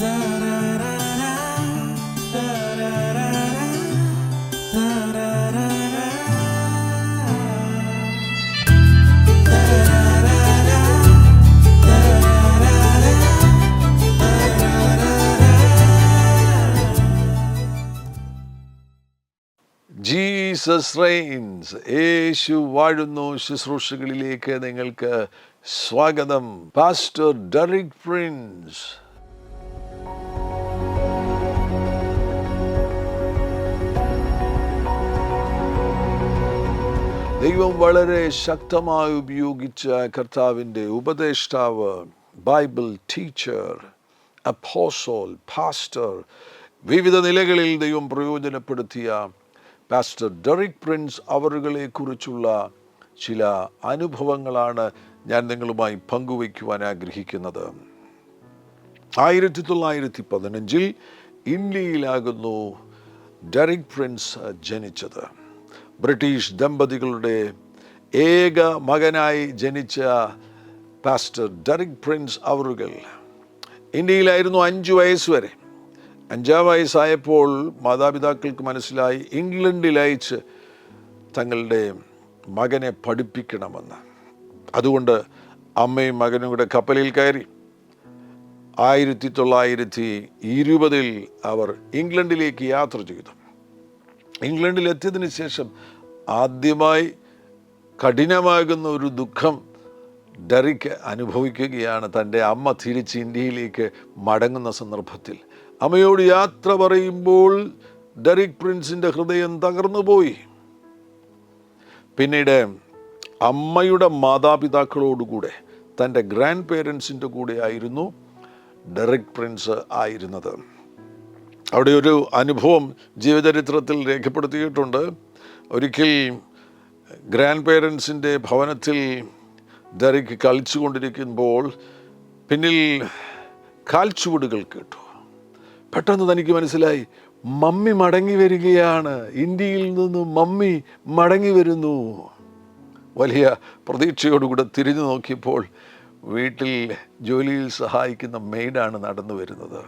Jesus Reigns, യേശു വാഴുന്നു ശുശ്രൂഷകളിലേക്ക് നിങ്ങൾക്ക് സ്വാഗതം. Pastor Derek Prince. ദൈവം വളരെ ശക്തമായി ഉപയോഗിച്ച കർത്താവിൻ്റെ ഉപദേഷ്ടാവ്, ബൈബിൾ ടീച്ചർ, അപ്പോസ്റ്റൽ, പാസ്റ്റർ, വിവിധ നിലകളിൽ ദൈവം പ്രയോജനപ്പെടുത്തിയ പാസ്റ്റർ ഡെറിക് പ്രിൻസ് അവരുകളെ കുറിച്ചുള്ള ചില അനുഭവങ്ങളാണ് ഞാൻ നിങ്ങളുമായി പങ്കുവയ്ക്കുവാൻ ആഗ്രഹിക്കുന്നത്. 1915 ഇന്ത്യയിലാകുന്നു ഡെറിക് പ്രിൻസ് ജനിച്ചത്. ബ്രിട്ടീഷ് ദമ്പതികളുടെ ഏക മകനായി ജനിച്ച പാസ്റ്റർ ഡെറിക് പ്രിൻസ് അവരുകൾ ഇന്ത്യയിലായിരുന്നു 5 വയസ്സ് വരെ. 5-ാം വയസ്സായപ്പോൾ മാതാപിതാക്കൾക്ക് മനസ്സിലായി ഇംഗ്ലണ്ടിൽ അയച്ച് തങ്ങളുടെ മകനെ പഠിപ്പിക്കണമെന്ന്. അതുകൊണ്ട് അമ്മയും മകനും കൂടെ കപ്പലിൽ കയറി 1920 അവർ ഇംഗ്ലണ്ടിലേക്ക് യാത്ര ചെയ്തു. ഇംഗ്ലണ്ടിലെത്തിയതിനു ശേഷം ആദ്യമായി കഠിനമാകുന്ന ഒരു ദുഃഖം ഡെറിക് അനുഭവിക്കുകയാണ്. തൻ്റെ അമ്മ തിരിച്ച് ഇന്ത്യയിലേക്ക് മടങ്ങുന്ന സന്ദർഭത്തിൽ അമ്മയോട് യാത്ര പറയുമ്പോൾ ഡെറിക് പ്രിൻസിൻ്റെ ഹൃദയം തകർന്നുപോയി. പിന്നീട് അമ്മയുടെ മാതാപിതാക്കളോടുകൂടെ തൻ്റെ ഗ്രാൻഡ് പേരൻസിൻ്റെ കൂടെ ആയിരുന്നു ഡെറിക് പ്രിൻസ് ആയിരുന്നത്. അവിടെ ഒരു അനുഭവം ജീവചരിത്രത്തിൽ രേഖപ്പെടുത്തിയിട്ടുണ്ട്. ഒരിക്കൽ ഗ്രാൻഡ് പേരൻസിൻ്റെ ഭവനത്തിൽ ഡെറിക് കളിച്ചുകൊണ്ടിരിക്കുമ്പോൾ പിന്നിൽ കാൽച്ചുവടുകൾ കേട്ടു. പെട്ടെന്ന് തനിക്ക് മനസ്സിലായി, മമ്മി മടങ്ങി വരികയാണ്, ഇന്ത്യയിൽ നിന്ന് മമ്മി മടങ്ങി വരുന്നു. വലിയ പ്രതീക്ഷയോടുകൂടെ തിരിഞ്ഞു നോക്കിയപ്പോൾ വീട്ടിൽ ജോലിയിൽ സഹായിക്കുന്ന മെയ്ഡാണ് നടന്നു വരുന്നത്.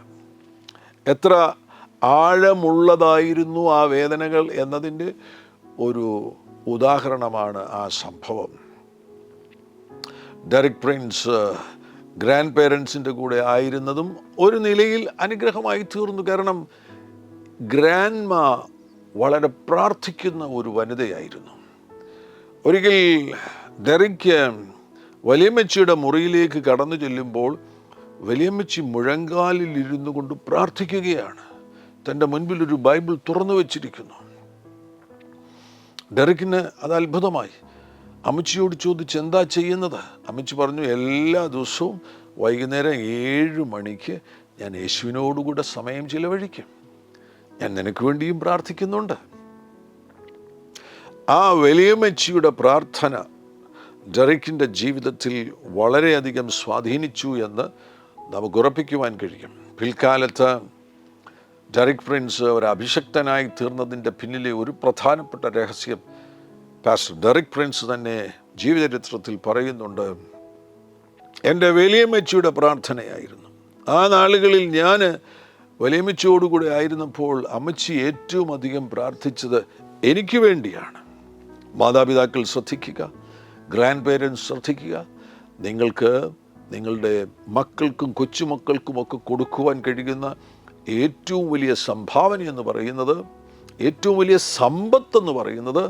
എത്ര ആഴമുള്ളതായിരുന്നു ആ വേദനകൾ എന്നതിൻ്റെ ഒരു ഉദാഹരണമാണ് ആ സംഭവം. ഡെറിക് പ്രിൻസ് ഗ്രാൻഡ് പേരൻസിൻ്റെ കൂടെ ആയിരുന്നതും ഒരു നിലയിൽ അനുഗ്രഹമായി തീർന്നു. കാരണം ഗ്രാൻഡ് മാ വളരെ പ്രാർത്ഥിക്കുന്ന ഒരു വനിതയായിരുന്നു. ഒരിക്കൽ ഡെറിക് വലിയമ്മച്ചിയുടെ മുറിയിലേക്ക് കടന്നു ചെല്ലുമ്പോൾ വലിയമ്മച്ചി മുഴങ്കാലിൽ ഇരുന്നു കൊണ്ട് പ്രാർത്ഥിക്കുകയാണ്. തൻ്റെ മുൻപിൽ ഒരു ബൈബിൾ തുറന്നു വച്ചിരിക്കുന്നു. ഡെറിക്കിന് അത് അത്ഭുതമായി. അമ്മച്ചിയോട് ചോദിച്ച് എന്താ ചെയ്യുന്നത്? അമ്മച്ചി പറഞ്ഞു, എല്ലാ ദിവസവും വൈകുന്നേരം 7 മണിക്ക് ഞാൻ യേശുവിനോടുകൂടെ സമയം ചിലവഴിക്കും. ഞാൻ നിനക്ക് വേണ്ടിയും പ്രാർത്ഥിക്കുന്നുണ്ട്. ആ വലിയമ്മച്ചിയുടെ പ്രാർത്ഥന ഡെറിക്കിൻ്റെ ജീവിതത്തിൽ വളരെയധികം സ്വാധീനിച്ചു എന്ന് നമുക്ക് ഉറപ്പിക്കുവാൻ കഴിയും. പിൽക്കാലത്ത് ഡെറിക് പ്രിൻസ് ഒരു അഭിഷക്തനായി തീർന്നതിൻ്റെ പിന്നിലെ ഒരു പ്രധാനപ്പെട്ട രഹസ്യം പാസ്റ്റർ ഡെറിക് പ്രിൻസ് തന്നെ ജീവചരിത്രത്തിൽ പറയുന്നുണ്ട്. എൻ്റെ വലിയമ്മച്ചിയുടെ പ്രാർത്ഥനയായിരുന്നു. ആ നാളുകളിൽ ഞാൻ വലിയമ്മച്ചിയോടുകൂടെ ആയിരുന്നപ്പോൾ അമ്മച്ചി ഏറ്റവും അധികം പ്രാർത്ഥിച്ചത് എനിക്ക് വേണ്ടിയാണ്. മാതാപിതാക്കൾ ശ്രദ്ധിക്കുക, ഗ്രാൻഡ് പേരൻസ് ശ്രദ്ധിക്കുക. നിങ്ങൾക്ക് നിങ്ങളുടെ മക്കൾക്കും കൊച്ചുമക്കൾക്കുമൊക്കെ കൊടുക്കുവാൻ കഴിയുന്ന ഏറ്റവും വലിയ സംഭാവന എന്ന് പറയുന്നത്, ഏറ്റവും വലിയ സമ്പത്തെന്ന് പറയുന്നത്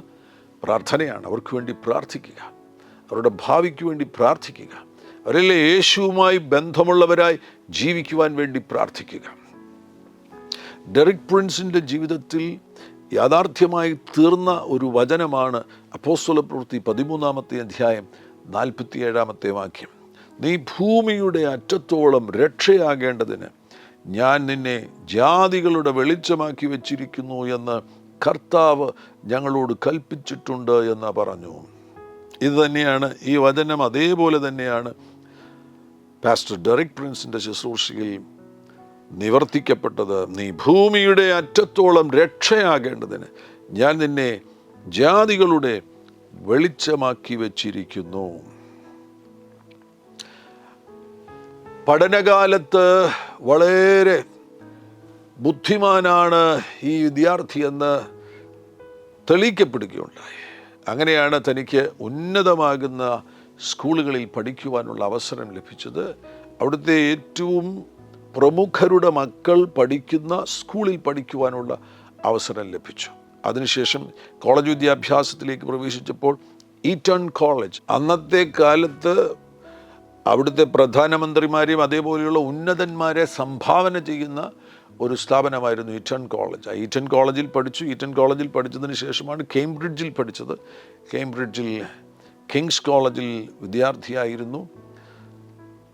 പ്രാർത്ഥനയാണ്. അവർക്ക് വേണ്ടി പ്രാർത്ഥിക്കുക, അവരുടെ ഭാവിക്ക് വേണ്ടി പ്രാർത്ഥിക്കുക, അവരെല്ലാം യേശുവുമായി ബന്ധമുള്ളവരായി ജീവിക്കുവാൻ വേണ്ടി പ്രാർത്ഥിക്കുക. ഡെറിക് പ്രിൻസിൻ്റെ ജീവിതത്തിൽ യാഥാർത്ഥ്യമായി തീർന്ന ഒരു വചനമാണ് അപ്പോസ്തലപ്രവൃത്തി 13-ാമത്തെ അധ്യായം 47-ാമത്തെ വാക്യം. നീ ഭൂമിയുടെ അറ്റത്തോളം രക്ഷയാകേണ്ടതിന് ഞാൻ നിന്നെ ജാതികളുടെ വെളിച്ചമാക്കി വച്ചിരിക്കുന്നു എന്ന് കർത്താവ് ഞങ്ങളോട് കൽപ്പിച്ചിട്ടുണ്ട് എന്ന് പറഞ്ഞു. ഇത് തന്നെയാണ് ഈ വചനം. അതേപോലെ തന്നെയാണ് പാസ്റ്റർ ഡെറിക് പ്രിൻസിൻ്റെ ശുശ്രൂഷയിൽ നിവർത്തിക്കപ്പെട്ടത്. നീ ഭൂമിയുടെ അറ്റത്തോളം രക്ഷയാകേണ്ടതിന് ഞാൻ നിന്നെ ജാതികളുടെ വെളിച്ചമാക്കി വച്ചിരിക്കുന്നു. പഠനകാലത്ത് വളരെ ബുദ്ധിമാനാണ് ഈ വിദ്യാർത്ഥി എന്ന് തെളിയിക്കപ്പെടുകയുണ്ടായി. അങ്ങനെയാണ് തനിക്ക് ഉന്നതമാകുന്ന സ്കൂളുകളിൽ പഠിക്കുവാനുള്ള അവസരം ലഭിച്ചത്. അവിടുത്തെ ഏറ്റവും പ്രമുഖരുടെ മക്കൾ പഠിക്കുന്ന സ്കൂളിൽ പഠിക്കുവാനുള്ള അവസരം ലഭിച്ചു. അതിനുശേഷം കോളേജ് വിദ്യാഭ്യാസത്തിലേക്ക് പ്രവേശിച്ചപ്പോൾ ഈറ്റൺ കോളേജ്, അന്നത്തെ കാലത്ത് അവിടുത്തെ പ്രധാനമന്ത്രിമാരെയും അതേപോലെയുള്ള ഉന്നതന്മാരെ സംഭാവന ചെയ്യുന്ന ഒരു സ്ഥാപനമായിരുന്നു ഈറ്റൺ കോളേജ്. ആ ഈറ്റൺ കോളേജിൽ പഠിച്ചു. ഈറ്റൺ കോളേജിൽ പഠിച്ചതിന് ശേഷമാണ് കേംബ്രിഡ്ജിൽ പഠിച്ചത്. കേംബ്രിഡ്ജിൽ കിങ്സ് കോളേജിൽ വിദ്യാർത്ഥിയായിരുന്നു.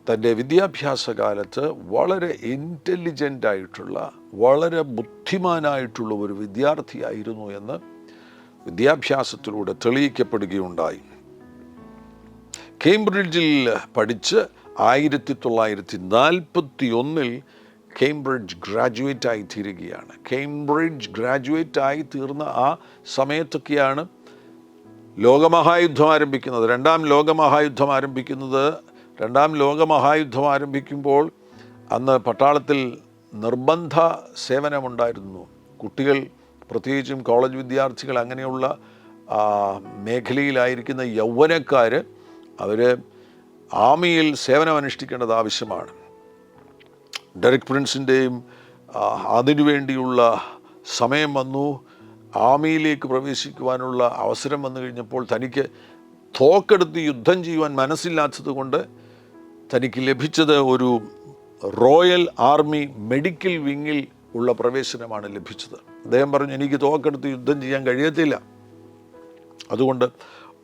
തൻ്റെ വിദ്യാഭ്യാസ കാലത്ത് വളരെ ഇൻ്റലിജൻ്റ് ആയിട്ടുള്ള, വളരെ ബുദ്ധിമാനായിട്ടുള്ള ഒരു വിദ്യാർത്ഥിയായിരുന്നു എന്ന് വിദ്യാഭ്യാസത്തിലൂടെ തെളിയിക്കപ്പെടുകയുണ്ടായി. കേംബ്രിഡ്ജിൽ പഠിച്ച് 1941 കേംബ്രിഡ്ജ് ഗ്രാജുവേറ്റായി തീരുകയാണ്. കേംബ്രിഡ്ജ് ഗ്രാജുവേറ്റായി തീർന്ന ആ സമയത്തൊക്കെയാണ് ലോകമഹായുദ്ധം ആരംഭിക്കുന്നത്. രണ്ടാം ലോകമഹായുദ്ധം ആരംഭിക്കുമ്പോൾ അന്ന് പട്ടാളത്തിൽ നിർബന്ധ സേവനമുണ്ടായിരുന്നു. കുട്ടികൾ, പ്രത്യേകിച്ചും കോളേജ് വിദ്യാർത്ഥികൾ, അങ്ങനെയുള്ള മേഖലയിലായിരിക്കുന്ന യൗവനക്കാർ അവർ ആർമിയിൽ സേവനമനുഷ്ഠിക്കേണ്ടത് ആവശ്യമാണ്. ഡെറിക് പ്രിൻസിൻ്റെയും അതിനുവേണ്ടിയുള്ള സമയം വന്നു. ആർമിയിലേക്ക് പ്രവേശിക്കുവാനുള്ള അവസരം വന്നു കഴിഞ്ഞപ്പോൾ തനിക്ക് തോക്കെടുത്ത് യുദ്ധം ചെയ്യുവാൻ മനസ്സില്ലാത്തത് കൊണ്ട് തനിക്ക് ലഭിച്ചത് ഒരു റോയൽ ആർമി മെഡിക്കൽ വിങ്ങിൽ ഉള്ള പ്രവേശനമാണ് ലഭിച്ചത്. അദ്ദേഹം പറഞ്ഞു, എനിക്ക് തോക്കെടുത്ത് യുദ്ധം ചെയ്യാൻ കഴിയത്തില്ല, അതുകൊണ്ട്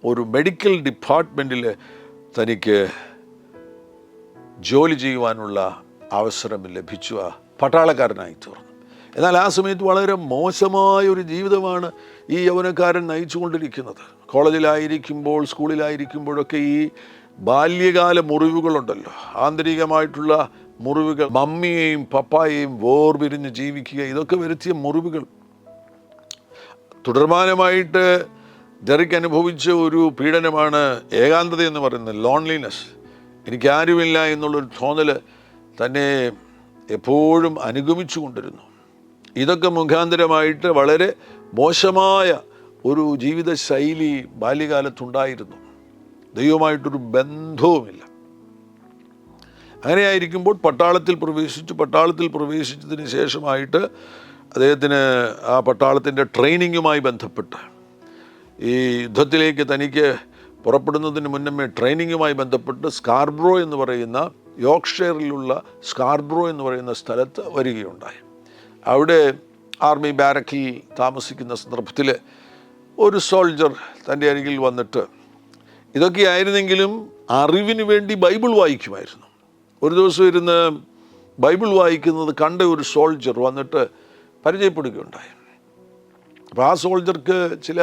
ഒരു മെഡിക്കൽ ഡിപ്പാർട്ട്മെൻറ്റിൽ തനിക്ക് ജോലി ചെയ്യുവാനുള്ള അവസരം ലഭിച്ചു. പട്ടാളക്കാരനായി തീർന്നു. എന്നാൽ ആ സമയത്ത് വളരെ മോശമായ ഒരു ജീവിതമാണ് ഈ യൗവനക്കാരൻ നയിച്ചുകൊണ്ടിരിക്കുന്നത്. കോളേജിലായിരിക്കുമ്പോൾ, സ്കൂളിലായിരിക്കുമ്പോഴൊക്കെ ഈ ബാല്യകാല മുറിവുകളുണ്ടല്ലോ, ആന്തരികമായിട്ടുള്ള മുറിവുകൾ, മമ്മിയെയും പപ്പായെയും വേർപിരിഞ്ഞ് ജീവിക്കുക, ഇതൊക്കെ വരുത്തിയ മുറിവുകൾ. തുടർമാനമായിട്ട് ഡെറിക് അനുഭവിച്ച ഒരു പീഡനമാണ് ഏകാന്തത എന്ന് പറയുന്നത്, ലോൺലിനെസ്. എനിക്കാരുമില്ല എന്നുള്ളൊരു തോന്നൽ തന്നെ എപ്പോഴും അനുഗമിച്ചു കൊണ്ടിരുന്നു. ഇതൊക്കെ മുഖാന്തരമായിട്ട് വളരെ മോശമായ ഒരു ജീവിതശൈലി ബാല്യകാലത്തുണ്ടായിരുന്നു. ദൈവമായിട്ടൊരു ബന്ധവുമില്ല. അങ്ങനെയായിരിക്കുമ്പോൾ പട്ടാളത്തിൽ പ്രവേശിച്ചതിന് ശേഷമായിട്ട് അദ്ദേഹത്തിന് ആ പട്ടാളത്തിൻ്റെ ട്രെയിനിങ്ങുമായി ബന്ധപ്പെട്ട്, ഈ യുദ്ധത്തിലേക്ക് തനിക്ക് പുറപ്പെടുന്നതിന് മുന്നമേ ട്രെയിനിങ്ങുമായി ബന്ധപ്പെട്ട് സ്കാർബ്രോ എന്ന് പറയുന്ന, യോർക്ക്ഷയറിലുള്ള സ്കാർബ്രോ എന്ന് പറയുന്ന സ്ഥലത്ത് വരികയുണ്ടായി. അവിടെ ആർമി ബാരക്കിൽ താമസിക്കുന്ന സന്ദർഭത്തിൽ ഒരു സോൾജർ തൻ്റെ അരികിൽ വന്നിട്ട്, ഇതൊക്കെയായിരുന്നെങ്കിലും അറിവിന് വേണ്ടി ബൈബിൾ വായിക്കുമായിരുന്നു. ഒരു ദിവസം ഇരുന്ന് ബൈബിൾ വായിക്കുന്നത് കണ്ട ഒരു സോൾജർ വന്നിട്ട് പരിചയപ്പെടുകയുണ്ടായി. അപ്പോൾ ആ സോൾജർക്ക് ചില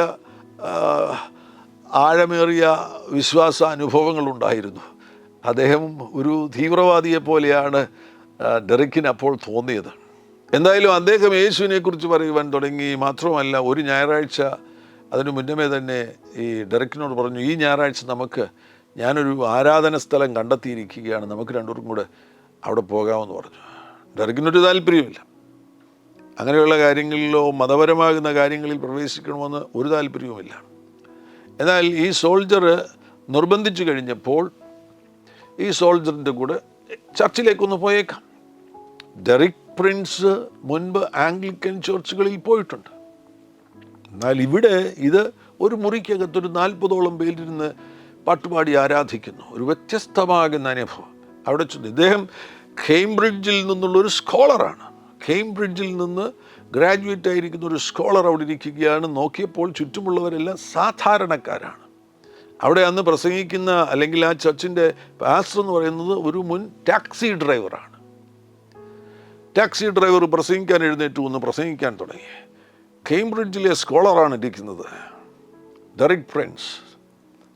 ആഴമേറിയ വിശ്വാസ അനുഭവങ്ങളുണ്ടായിരുന്നു. അദ്ദേഹം ഒരു തീവ്രവാദിയെ പോലെയാണ് ഡെറിക്കിന് അപ്പോൾ തോന്നിയത്. എന്തായാലും അദ്ദേഹം യേശുവിനെക്കുറിച്ച് പറയുവാൻ തുടങ്ങി. മാത്രമല്ല, ഒരു ഞായറാഴ്ച അതിനു മുന്നമേ തന്നെ ഈ ഡെറിക്കിനോട് പറഞ്ഞു, ഈ ഞായറാഴ്ച ഞാനൊരു ആരാധന സ്ഥലം കണ്ടെത്തിയിരിക്കുകയാണ്, നമുക്ക് രണ്ടുപേർക്കും കൂടെ അവിടെ പോകാമെന്ന് പറഞ്ഞു. ഡെറിക്കിനൊരു താല്പര്യമില്ല. അങ്ങനെയുള്ള കാര്യങ്ങളിലോ മതപരമാകുന്ന കാര്യങ്ങളിൽ പ്രവേശിക്കണമെന്ന് ഒരു താല്പര്യവുമില്ല. എന്നാൽ ഈ സോൾജർ നിർബന്ധിച്ചു കഴിഞ്ഞപ്പോൾ ഈ സോൾജറിൻ്റെ കൂടെ ചർച്ചിലേക്കൊന്ന് പോയേക്കാം. ഡെറിക് പ്രിൻസ് മുൻപ് ആംഗ്ലിക്കൻ ചർച്ചുകളിൽ പോയിട്ടുണ്ട്. എന്നാൽ ഇവിടെ ഇത് ഒരു മുറിക്കകത്തൊരു 40ഓളം പേരിരുന്ന് പാട്ടുപാടി ആരാധിക്കുന്നു. ഒരു വ്യത്യസ്തമാകുന്ന അനുഭവം അവിടെ ചെന്നു. ഇദ്ദേഹം കേംബ്രിഡ്ജിൽ നിന്നുള്ളൊരു സ്കോളറാണ്. കേംബ്രിഡ്ജിൽ നിന്ന് ഗ്രാജുവേറ്റ് ആയിരിക്കുന്ന ഒരു സ്കോളർ അവിടെ ഇരിക്കുകയാണ്. നോക്കിയപ്പോൾ ചുറ്റുമുള്ളവരെല്ലാം സാധാരണക്കാരാണ്. അവിടെ അന്ന് പ്രസംഗിക്കുന്ന, അല്ലെങ്കിൽ ആ ചർച്ചിൻ്റെ പാസ്റ്റർ എന്ന് പറയുന്നത് ഒരു മുൻ ടാക്സി ഡ്രൈവറാണ്. ടാക്സി ഡ്രൈവർ പ്രസംഗിക്കാൻ എഴുന്നേറ്റു എന്ന് പ്രസംഗിക്കാൻ തുടങ്ങി. കേംബ്രിഡ്ജിലെ സ്കോളറാണ് ഇരിക്കുന്നത്, ഡെറിക് പ്രിൻസ്.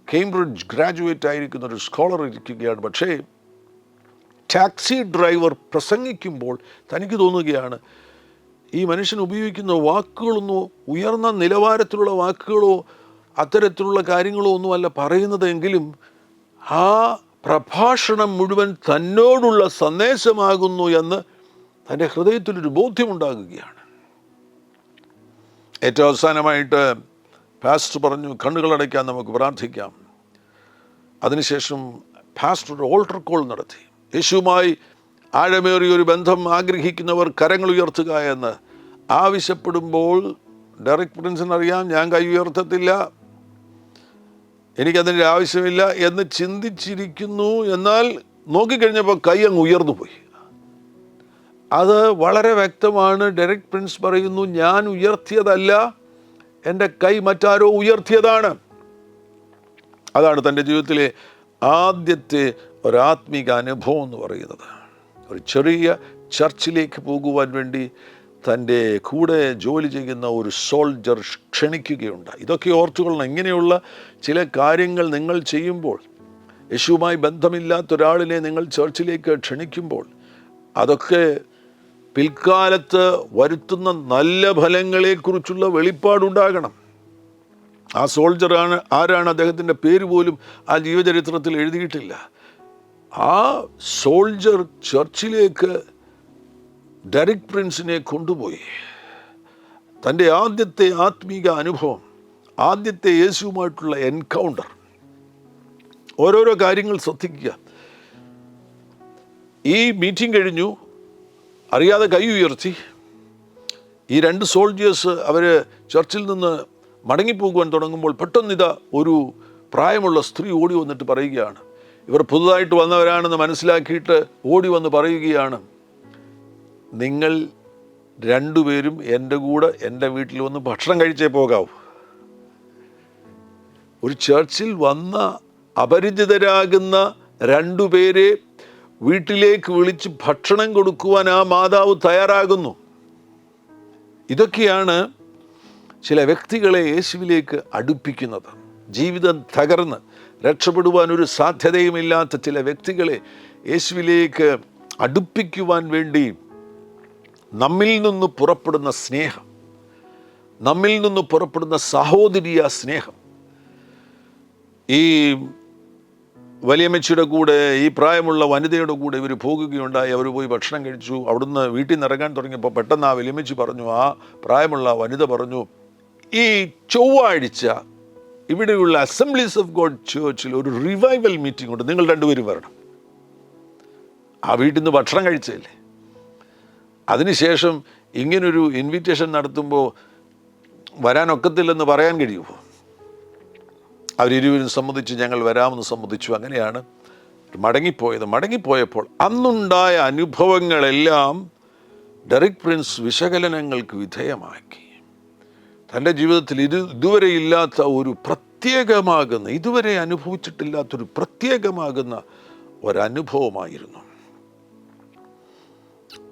കേംബ്രിഡ്ജ് ഗ്രാജുവേറ്റ് ആയിരിക്കുന്ന ഒരു സ്കോളർ ഇരിക്കുകയാണ്. പക്ഷേ ടാക്സി ഡ്രൈവർ പ്രസംഗിക്കുമ്പോൾ തനിക്ക് തോന്നുകയാണ്, ഈ മനുഷ്യൻ ഉപയോഗിക്കുന്ന വാക്കുകളൊന്നും ഉയർന്ന നിലവാരത്തിലുള്ള വാക്കുകളോ അത്തരത്തിലുള്ള കാര്യങ്ങളോ ഒന്നുമല്ല പറയുന്നതെങ്കിലും ആ പ്രഭാഷണം മുഴുവൻ തന്നോടുള്ള സന്ദേശമാകുന്നു എന്ന് തൻ്റെ ഹൃദയത്തിലൊരു ബോധ്യമുണ്ടാകുകയാണ്. ഏറ്റവും അവസാനമായിട്ട് പാസ്റ്റർ പറഞ്ഞു, കണ്ണുകളടയ്ക്കാൻ നമുക്ക് പ്രാർത്ഥിക്കാം. അതിനുശേഷം പാസ്റ്റർ ഒരു ഓൾട്ടർ കോൾ നടത്തി. യേശുവുമായി ആഴമേറിയൊരു ബന്ധം ആഗ്രഹിക്കുന്നവർ കരങ്ങൾ ഉയർത്തുക എന്ന് ആവശ്യപ്പെടുമ്പോൾ ഡെറിക് പ്രിൻസിനറിയാം, ഞാൻ കൈ ഉയർത്തത്തില്ല, എനിക്കതിൻ്റെ ആവശ്യമില്ല എന്ന് ചിന്തിച്ചിരിക്കുന്നു. എന്നാൽ നോക്കിക്കഴിഞ്ഞപ്പോൾ കൈ അങ്ങ് ഉയർന്നു പോയി. അത് വളരെ വ്യക്തമാണ്. ഡെറിക് പ്രിൻസ് പറയുന്നു, ഞാൻ ഉയർത്തിയതല്ല, എൻ്റെ കൈ മറ്റാരോ ഉയർത്തിയതാണ്. അതാണ് തൻ്റെ ജീവിതത്തിലെ ആദ്യത്തെ ഒരാത്മീക അനുഭവം എന്ന് പറയുന്നത്. ഒരു ചെറിയ ചർച്ചിലേക്ക് പോകുവാൻ വേണ്ടി തൻ്റെ കൂടെ ജോലി ചെയ്യുന്ന ഒരു സോൾജർ ക്ഷണിക്കുകയുണ്ടായി. ഇതൊക്കെ ഓർത്തുകൊള്ളണം. ഇങ്ങനെയുള്ള ചില കാര്യങ്ങൾ നിങ്ങൾ ചെയ്യുമ്പോൾ, യേശുവുമായി ബന്ധമില്ലാത്തൊരാളിനെ നിങ്ങൾ ചർച്ചിലേക്ക് ക്ഷണിക്കുമ്പോൾ, അതൊക്കെ പിൽക്കാലത്ത് വരുത്തുന്ന നല്ല ഫലങ്ങളെക്കുറിച്ചുള്ള വെളിപ്പാടുണ്ടാകണം. ആ സോൾജറാണ് ആരാണ്, അദ്ദേഹത്തിൻ്റെ പേര് പോലും ആ ജീവചരിത്രത്തിൽ എഴുതിയിട്ടില്ല. ആ സോൾജർ ചർച്ചിലേക്ക് ഡെറിക് പ്രിൻസിനെ കൊണ്ടുപോയി. തൻ്റെ ആദ്യത്തെ ആത്മീക അനുഭവം, ആദ്യത്തെ യേശുവുമായിട്ടുള്ള എൻകൗണ്ടർ. ഓരോരോ കാര്യങ്ങൾ ശ്രദ്ധിക്കുക. ഈ മീറ്റിംഗ് കഴിഞ്ഞു, അറിയാതെ കൈ ഉയർത്തി. ഈ രണ്ട് സോൾജേഴ്സ് അവർ ചർച്ചിൽ നിന്ന് മടങ്ങിപ്പോകുവാൻ തുടങ്ങുമ്പോൾ പെട്ടെന്നിതാ ഒരു പ്രായമുള്ള സ്ത്രീ ഓടി വന്നിട്ട് പറയുകയാണ്, ഇവർ പുതുതായിട്ട് വന്നവരാണെന്ന് മനസ്സിലാക്കിയിട്ട് ഓടി വന്ന് പറയുകയാണ്, നിങ്ങൾ രണ്ടുപേരും എൻ്റെ കൂടെ എൻ്റെ വീട്ടിൽ വന്ന് ഭക്ഷണം കഴിച്ചേ പോകാവൂ. ഒരു ചർച്ചിൽ വന്ന അപരിചിതരാകുന്ന രണ്ടുപേരെ വീട്ടിലേക്ക് വിളിച്ച് ഭക്ഷണം കൊടുക്കുവാൻ ആ മാതാവ് തയ്യാറാകുന്നു. ഇതൊക്കെയാണ് ചില വ്യക്തികളെ യേശുവിലേക്ക് അടുപ്പിക്കുന്നത്. ജീവിതം തകർന്ന് രക്ഷപ്പെടുവാൻ ഒരു സാധ്യതയുമില്ലാത്ത ചില വ്യക്തികളെ യേശുവിലേക്ക് അടുപ്പിക്കുവാൻ വേണ്ടി നമ്മിൽ നിന്ന് പുറപ്പെടുന്ന സ്നേഹം, നമ്മിൽ നിന്ന് പുറപ്പെടുന്ന സഹോദരീയ സ്നേഹം. ഈ വലിയമ്മച്ചിയുടെ കൂടെ, ഈ പ്രായമുള്ള വനിതയുടെ കൂടെ ഇവർ പോകുകയുണ്ടായി. അവർ പോയി ഭക്ഷണം കഴിച്ചു. അവിടുന്ന് വീട്ടിൽ നിന്ന് ഇറങ്ങാൻ തുടങ്ങിയപ്പോൾ പെട്ടെന്ന് ആ വലിയമ്മച്ചി പറഞ്ഞു, ആ പ്രായമുള്ള വനിത പറഞ്ഞു, ഈ ചൊവ്വാഴ്ച ഇവിടെയുള്ള അസംബ്ലീസ് ഓഫ് ഗോഡ് ചേർച്ചിൽ ഒരു റിവൈവൽ മീറ്റിംഗ് ഉണ്ട്, നിങ്ങൾ രണ്ടുപേരും വരണം. ആ വീട്ടിൽ നിന്ന് ഭക്ഷണം കഴിച്ചതല്ലേ. അതിനുശേഷം ഇങ്ങനൊരു ഇൻവിറ്റേഷൻ നടത്തുമ്പോൾ വരാനൊക്കത്തില്ലെന്ന് പറയാൻ കഴിയുമോ? അവരിരുവരും സമ്മതിച്ചു, ഞങ്ങൾ വരാമെന്ന് സമ്മതിച്ചു. അങ്ങനെയാണ് മടങ്ങിപ്പോയത്. മടങ്ങിപ്പോയപ്പോൾ അന്നുണ്ടായ അനുഭവങ്ങളെല്ലാം ഡെറിക് പ്രിൻസ് വിശകലനങ്ങൾക്ക് വിധേയമാക്കി. തൻ്റെ ജീവിതത്തിൽ ഇതുവരെ ഇല്ലാത്ത ഒരു പ്രത്യേകമാകുന്ന, ഇതുവരെ അനുഭവിച്ചിട്ടില്ലാത്തൊരു പ്രത്യേകമാകുന്ന ഒരനുഭവമായിരുന്നു.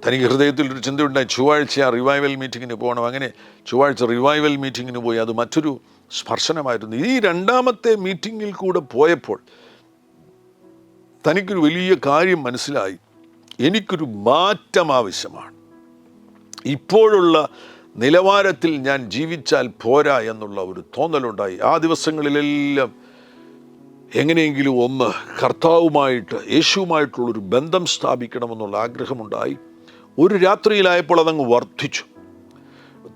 തനിക്ക് ഹൃദയത്തിൽ ഒരു ചിന്തയുണ്ടായി, ചൊവ്വാഴ്ച ആ റിവൈവൽ മീറ്റിങ്ങിന് പോകണം. അങ്ങനെ ചൊവ്വാഴ്ച റിവൈവൽ മീറ്റിങ്ങിന് പോയി. അത് മറ്റൊരു സ്പർശനമായിരുന്നു. ഈ രണ്ടാമത്തെ മീറ്റിങ്ങിൽ കൂടെ പോയപ്പോൾ തനിക്കൊരു വലിയ കാര്യം മനസ്സിലായി. എനിക്കൊരു മാറ്റം ആവശ്യമാണ്. ഇപ്പോഴുള്ള നിലവാരത്തിൽ ഞാൻ ജീവിച്ചാൽ പോരാ എന്നുള്ള ഒരു തോന്നലുണ്ടായി. ആ ദിവസങ്ങളിലെല്ലാം എങ്ങനെയെങ്കിലും ഒന്ന് കർത്താവുമായിട്ട്, യേശുവുമായിട്ടുള്ളൊരു ബന്ധം സ്ഥാപിക്കണമെന്നുള്ള ആഗ്രഹമുണ്ടായി. ഒരു രാത്രിയിലായപ്പോൾ അതങ്ങ് വർദ്ധിച്ചു.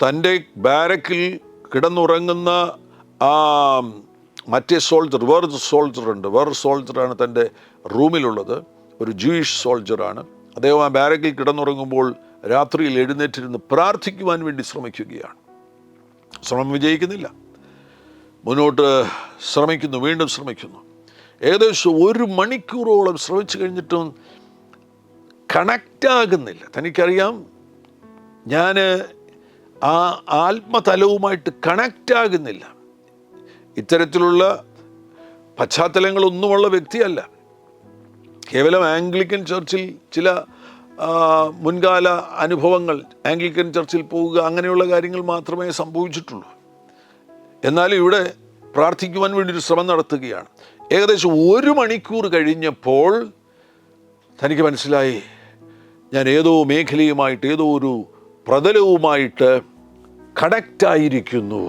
തൻ്റെ ബാരക്കിൽ കിടന്നുറങ്ങുന്ന ആ മറ്റേ സോൾജർ, വേറൊരു സോൾജറുണ്ട്, വേറൊരു സോൾജറാണ് തൻ്റെ റൂമിലുള്ളത്, ഒരു ജൂയിഷ് സോൾജറാണ്. അദ്ദേഹം ആ ബാരക്കിൽ കിടന്നുറങ്ങുമ്പോൾ രാത്രിയിൽ എഴുന്നേറ്റിരുന്ന് പ്രാർത്ഥിക്കുവാൻ വേണ്ടി ശ്രമിക്കുകയാണ്. ശ്രമം വിജയിക്കുന്നില്ല. മുന്നോട്ട് ശ്രമിക്കുന്നു, വീണ്ടും ശ്രമിക്കുന്നു. ഏകദേശം 1 മണിക്കൂറോളം ശ്രമിച്ചു കഴിഞ്ഞിട്ടും കണക്റ്റാകുന്നില്ല. തനിക്കറിയാം, ഞാൻ ആ ആത്മതലവുമായിട്ട് കണക്റ്റാകുന്നില്ല. ഇത്തരത്തിലുള്ള പശ്ചാത്തലങ്ങളൊന്നുമുള്ള വ്യക്തിയല്ല. കേവലം ആംഗ്ലിക്കൻ ചർച്ചിൽ ചില മുൻകാല അനുഭവങ്ങൾ, ആംഗ്ലിക്കൻ ചർച്ചിൽ പോവുക, അങ്ങനെയുള്ള കാര്യങ്ങൾ മാത്രമേ സംഭവിച്ചിട്ടുള്ളൂ. എന്നാൽ ഇവിടെ പ്രാർത്ഥിക്കുവാൻ വേണ്ടി ഒരു ശ്രമം നടത്തുകയാണ്. ഏകദേശം 1 മണിക്കൂർ കഴിഞ്ഞപ്പോൾ തനിക്ക് മനസ്സിലായി, ഞാൻ ഏതോ മേഖലയുമായിട്ട്, ഏതോ ഒരു പ്രതലവുമായിട്ട് കണക്റ്റായിരിക്കുന്നു.